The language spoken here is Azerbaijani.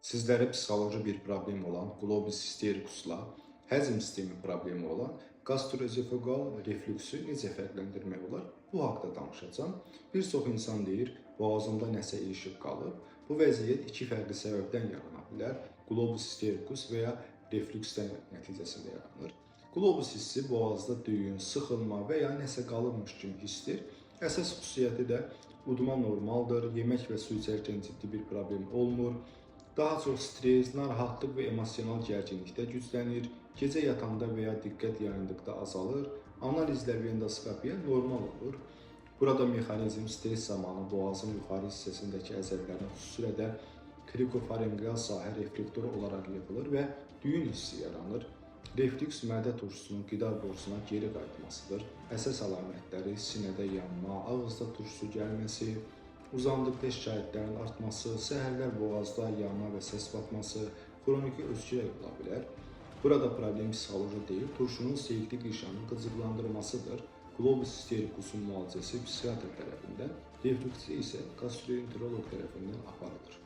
Sizlərə psixoloji bir problem olan globus hystericusla həzm sistemi problemi olan gastroezofageal reflüksı necə fərqləndirmək olar? Bu haqda danışacağım. Bir çox insan deyir, boğazımda nəsə ilişib qalıb. Bu vəziyyət iki fərqli səbəbdən yarana bilər. Globus hystericus və ya reflüksdən nəticəsində yaranır. Globus hissi boğazda düyün, sıxılma və ya nəsə qalıbmış kimi hissdir. Əsas xüsusiyyəti də udma normaldır, yemək və su içərkən ciddi bir problem olmur. Daha çox stres, narahatlıq və emosional gərginlikdə güclənir, gecə yatanda və ya diqqət yayındıqda azalır, analizlər və endoskopiya normal olur. Burada mexanizm stres zamanı boğazın yuxarı hissəsindəki əzələlərin xüsusilə də krikofarengeal sahə reflektor olaraq yığılır və düyün hissi yaranır. Reflüks mədə turşusunun qida borusuna geri qayıtmasıdır. Əsas əlamətləri sinədə yanma, ağızda turşusu gəlməsi, uzandıqda şikayətlərin artması, səhərlər boğazda yanma və səs batması, xroniki öskürək ola bilər. Burada problem psixoloji deyil, turşunun seyirli qişanın qıcıqlandırmasıdır. Globus hystericus'un müalicəsi psixiatr tərəfindən, reflüksi isə gastroenteroloq tərəfindən aparılır.